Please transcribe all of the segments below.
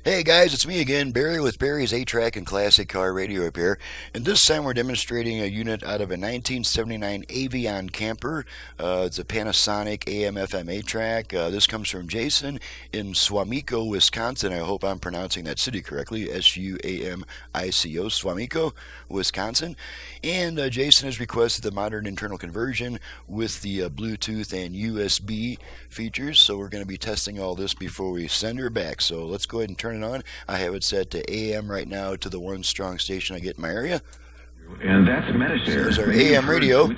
Hey guys, it's me again, Barry with Barry's 8-Track and Classic Car Radio Repair. And this time we're demonstrating a unit out of a 1979 Avion camper. It's a Panasonic AM-FM-8 track. This comes from Jason in Suamico, Wisconsin. I hope I'm pronouncing that city correctly. S-U-A-M-I-C-O, Suamico, Wisconsin. And Jason has requested the modern internal conversion with the Bluetooth and USB features. So we're going to be testing all this before we send her back. So let's go ahead and turn it on. I have it set to AM right now to the one strong station I get in my area. And that's Metashare. So there's our AM radio.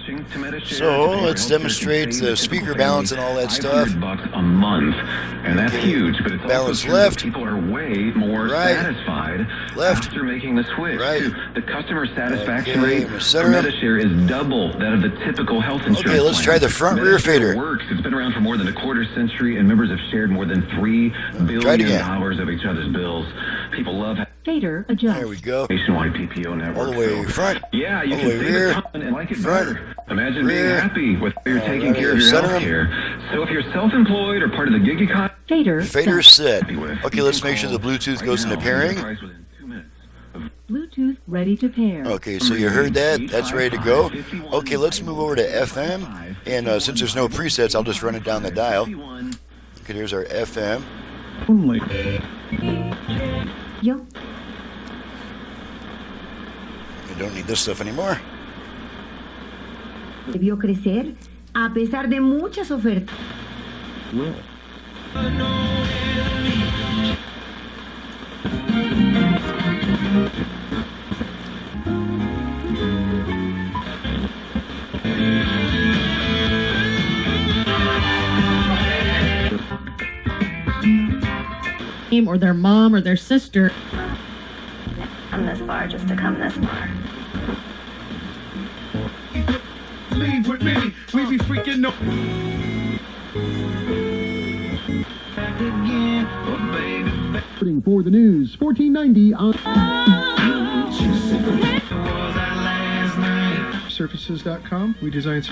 So let's demonstrate the speaker balance and all that stuff. $500 a month, and that's huge. But it's balance also left. People are way more satisfied left after making the switch. Right. The customer satisfaction rate for center. Metashare is double that of the typical health insurance. Okay, let's try the front rear fader. Works. It's been around for more than a quarter century, and members have shared more than $3 billion of each other's bills. People love fader adjust. There we go. Nationwide PPO network. All the way front. Yeah, you all can the way see rear. the and like it Front. better. Imagine Rear. being happy with how you're taking care of your Center. health care. So if you're self-employed or part of the gig economy, Fader set. Okay, let's make sure the Bluetooth goes into pairing. Bluetooth ready to pair. Okay, so you heard that. That's ready to go. Okay, let's move over to FM. And since there's no presets, I'll just run it down the dial. Okay, there's our FM. only. Yo. I don't need this stuff anymore. Debió crecer a pesar de muchas ofertas. Or their mom or their sister. Come this far just to come this far. Leave with me, we be freaking no. For the news, 1490 on Surfaces.com. We design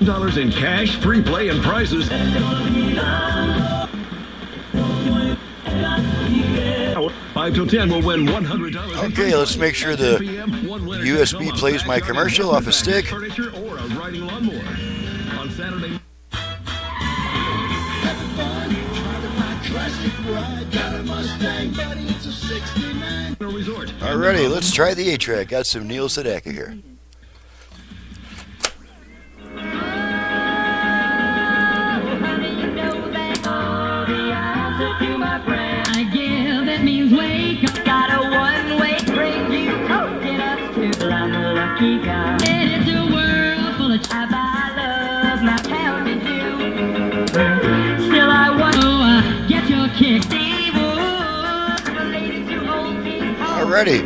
dollars in cash, free play, and prizes. 5 till 10 will win $100. Okay, let's make sure the USB plays my commercial off a stick. Furniture or a riding lawnmower. On Saturday. Alrighty, let's try the 8-track. Got some Neil Sedaka here. I guess that means wake up. Got a one-way bring you coconuts to. Well, I'm a lucky guy. And it's a world full of I love my town to do. Still I want to get your kick. Alrighty.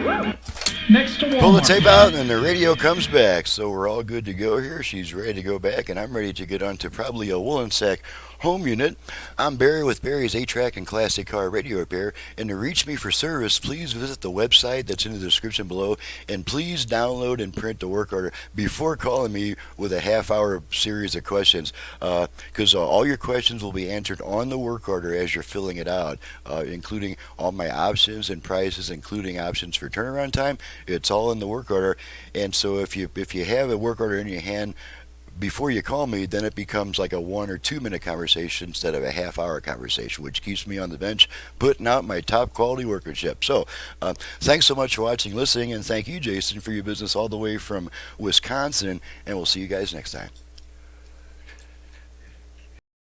next to Pull the Walmart. tape out and the radio comes back. So we're all good to go here. She's ready to go back and I'm ready to get on to probably a woolen sack home unit. I'm Barry with Barry's 8-Track and Classic Car Radio Repair. And to reach me for service, please visit the website that's in the description below. And please download and print the work order before calling me with a half-hour series of questions. Because all your questions will be answered on the work order as you're filling it out, including all my options and prices, including options for turnaround time. It's all in the work order. And so if you have a work order in your hand before you call me, then it becomes like a 1 or 2 minute conversation instead of a half-hour conversation, which keeps me on the bench putting out my top quality workmanship. So thanks so much for watching, listening, and thank you, Jason, for your business all the way from Wisconsin, and we'll see you guys next time.